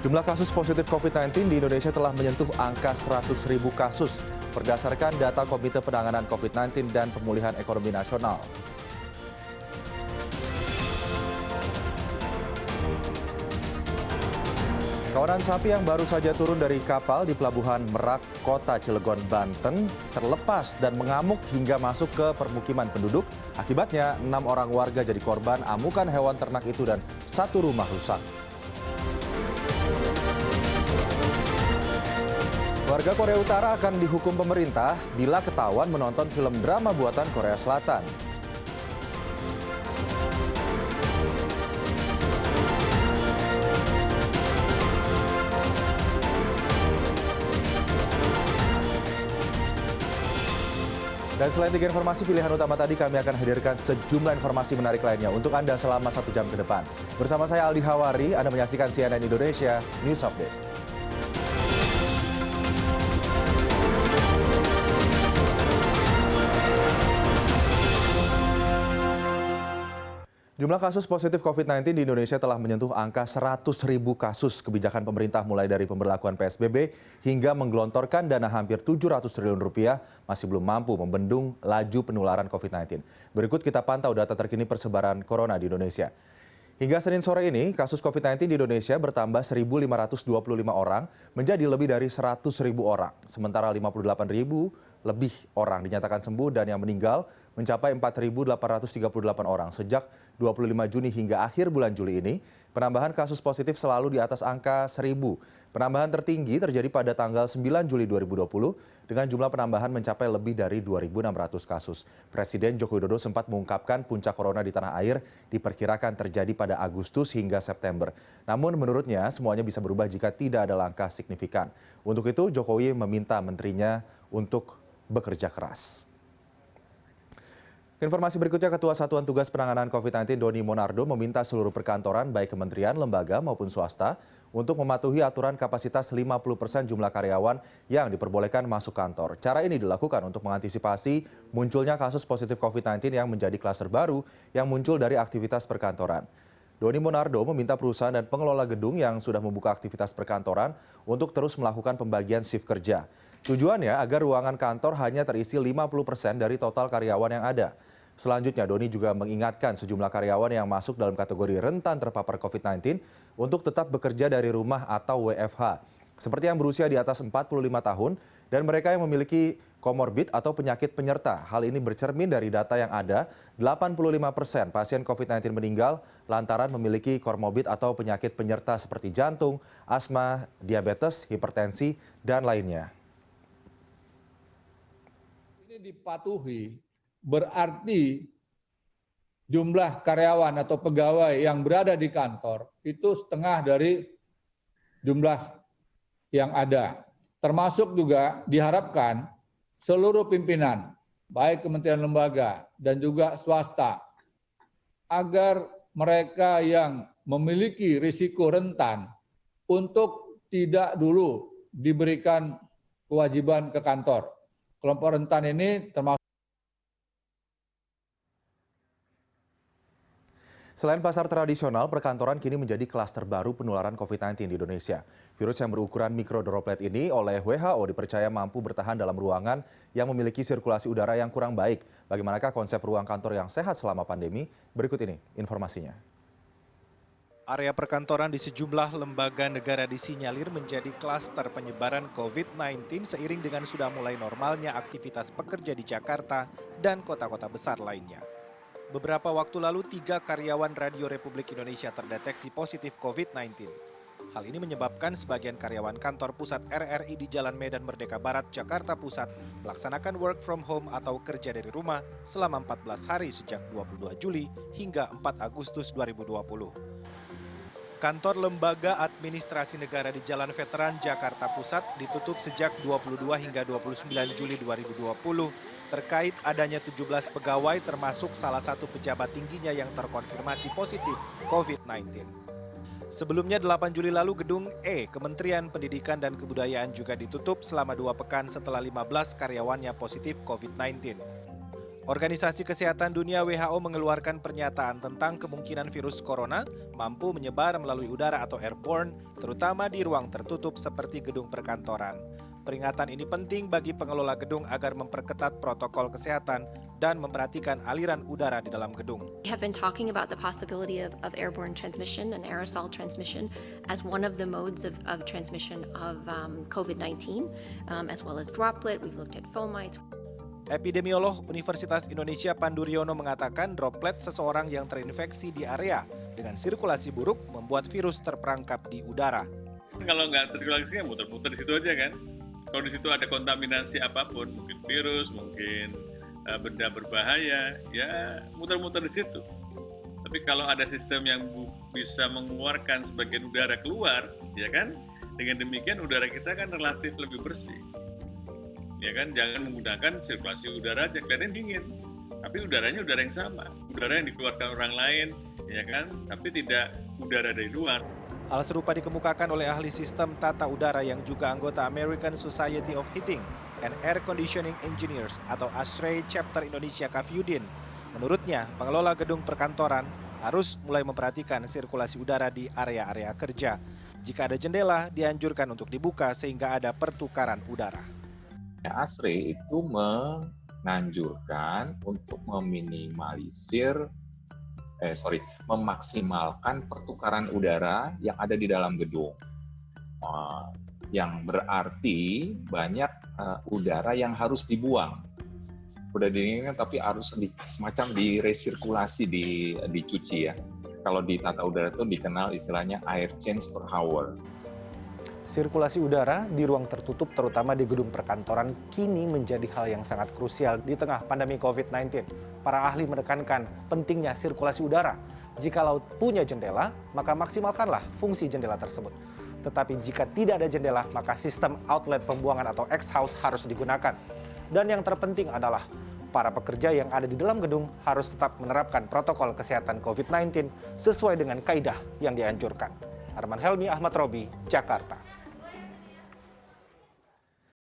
Jumlah kasus positif COVID-19 di Indonesia telah menyentuh angka 100.000 kasus berdasarkan data Komite Penanganan COVID-19 dan Pemulihan Ekonomi Nasional. Kawanan sapi yang baru saja turun dari kapal di Pelabuhan Merak, Kota Cilegon, Banten, terlepas dan mengamuk hingga masuk ke permukiman penduduk. Akibatnya, 6 orang warga jadi korban amukan hewan ternak itu dan 1 rumah rusak. Warga Korea Utara akan dihukum pemerintah bila ketahuan menonton film drama buatan Korea Selatan. Dan selain 3 informasi pilihan utama tadi, kami akan hadirkan sejumlah informasi menarik lainnya untuk Anda selama 1 jam ke depan. Bersama saya Aldi Hawari, Anda menyaksikan CNN Indonesia News Update. Jumlah kasus positif COVID-19 di Indonesia telah menyentuh angka 100.000 kasus. Kebijakan pemerintah mulai dari pemberlakuan PSBB hingga menggelontorkan dana hampir 700 triliun rupiah masih belum mampu membendung laju penularan COVID-19. Berikut kita pantau data terkini persebaran corona di Indonesia. Hingga Senin sore ini, kasus COVID-19 di Indonesia bertambah 1.525 orang menjadi lebih dari 100.000 orang. Sementara 58.000 lebih orang dinyatakan sembuh dan yang meninggal mencapai 4.838 orang. Sejak 25 Juni hingga akhir bulan Juli ini, penambahan kasus positif selalu di atas angka 1.000. Penambahan tertinggi terjadi pada tanggal 9 Juli 2020 dengan jumlah penambahan mencapai lebih dari 2.600 kasus. Presiden Joko Widodo sempat mengungkapkan puncak corona di tanah air diperkirakan terjadi pada Agustus hingga September. Namun menurutnya semuanya bisa berubah jika tidak ada langkah signifikan. Untuk itu Jokowi meminta menterinya untuk bekerja keras. Informasi berikutnya, Ketua Satuan Tugas Penanganan COVID-19 Doni Monardo meminta seluruh perkantoran baik kementerian, lembaga maupun swasta untuk mematuhi aturan kapasitas 50% jumlah karyawan yang diperbolehkan masuk kantor. Cara ini dilakukan untuk mengantisipasi munculnya kasus positif COVID-19 yang menjadi klaster baru yang muncul dari aktivitas perkantoran. Doni Monardo meminta perusahaan dan pengelola gedung yang sudah membuka aktivitas perkantoran untuk terus melakukan pembagian shift kerja. Tujuannya agar ruangan kantor hanya terisi 50% dari total karyawan yang ada. Selanjutnya, Doni juga mengingatkan sejumlah karyawan yang masuk dalam kategori rentan terpapar COVID-19 untuk tetap bekerja dari rumah atau WFH. Seperti yang berusia di atas 45 tahun dan mereka yang memiliki komorbid atau penyakit penyerta. Hal ini bercermin dari data yang ada, 85% pasien COVID-19 meninggal lantaran memiliki komorbid atau penyakit penyerta seperti jantung, asma, diabetes, hipertensi, dan lainnya. Ini dipatuhi, berarti jumlah karyawan atau pegawai yang berada di kantor itu setengah dari jumlah yang ada. Termasuk juga diharapkan seluruh pimpinan, baik kementerian lembaga dan juga swasta, agar mereka yang memiliki risiko rentan untuk tidak dulu diberikan kewajiban ke kantor. Kelompok rentan ini termasuk. Selain pasar tradisional, perkantoran kini menjadi klaster baru penularan COVID-19 di Indonesia. Virus yang berukuran mikrodroplet ini oleh WHO dipercaya mampu bertahan dalam ruangan yang memiliki sirkulasi udara yang kurang baik. Bagaimanakah konsep ruang kantor yang sehat selama pandemi? Berikut ini informasinya. Area perkantoran di sejumlah lembaga negara disinyalir menjadi klaster penyebaran COVID-19 seiring dengan sudah mulai normalnya aktivitas pekerja di Jakarta dan kota-kota besar lainnya. Beberapa waktu lalu, 3 karyawan Radio Republik Indonesia terdeteksi positif COVID-19. Hal ini menyebabkan sebagian karyawan kantor pusat RRI di Jalan Medan Merdeka Barat, Jakarta Pusat melaksanakan work from home atau kerja dari rumah selama 14 hari sejak 22 Juli hingga 4 Agustus 2020. Kantor Lembaga Administrasi Negara di Jalan Veteran, Jakarta Pusat ditutup sejak 22 hingga 29 Juli 2020 terkait adanya 17 pegawai termasuk salah satu pejabat tingginya yang terkonfirmasi positif COVID-19. Sebelumnya 8 Juli lalu Gedung E, Kementerian Pendidikan dan Kebudayaan juga ditutup selama 2 pekan setelah 15 karyawannya positif COVID-19. Organisasi Kesehatan Dunia WHO mengeluarkan pernyataan tentang kemungkinan virus corona mampu menyebar melalui udara atau airborne, terutama di ruang tertutup seperti gedung perkantoran. Peringatan ini penting bagi pengelola gedung agar memperketat protokol kesehatan dan memperhatikan aliran udara di dalam gedung. We have been talking about the possibility of airborne transmission and aerosol transmission as one of the modes of transmission of COVID-19, as well as droplet. We've looked at fomites. Epidemiolog Universitas Indonesia Pandu Riono mengatakan droplet seseorang yang terinfeksi di area dengan sirkulasi buruk membuat virus terperangkap di udara. Kalau nggak tersirkulasi kan muter-muter di situ aja kan. Kalau di situ ada kontaminasi apapun, mungkin virus, mungkin benda berbahaya, ya muter-muter di situ. Tapi kalau ada sistem yang bisa mengeluarkan sebagian udara keluar, ya kan, dengan demikian udara kita kan relatif lebih bersih. Ya kan, jangan menggunakan sirkulasi udara aja, kelihatan dingin, tapi udaranya udara yang sama, udara yang dikeluarkan orang lain, ya kan, tapi tidak udara dari luar. Hal serupa dikemukakan oleh ahli sistem tata udara yang juga anggota American Society of Heating and Air Conditioning Engineers atau ASHRAE Chapter Indonesia Kafyudin. Menurutnya, pengelola gedung perkantoran harus mulai memperhatikan sirkulasi udara di area-area kerja. Jika ada jendela, dianjurkan untuk dibuka sehingga ada pertukaran udara. ASHRAE itu menganjurkan untuk memaksimalkan pertukaran udara yang ada di dalam gedung. Yang berarti banyak udara yang harus dibuang. Udah didinginkan tapi harus semacam diresirkulasi, dicuci ya. Kalau di tata udara itu dikenal istilahnya air change per hour. Sirkulasi udara di ruang tertutup terutama di gedung perkantoran kini menjadi hal yang sangat krusial di tengah pandemi COVID-19. Para ahli menekankan pentingnya sirkulasi udara. Jikalau punya jendela, maka maksimalkanlah fungsi jendela tersebut. Tetapi jika tidak ada jendela, maka sistem outlet pembuangan atau exhaust harus digunakan. Dan yang terpenting adalah para pekerja yang ada di dalam gedung harus tetap menerapkan protokol kesehatan COVID-19 sesuai dengan kaidah yang dianjurkan. Arman Helmi, Ahmad Robi, Jakarta.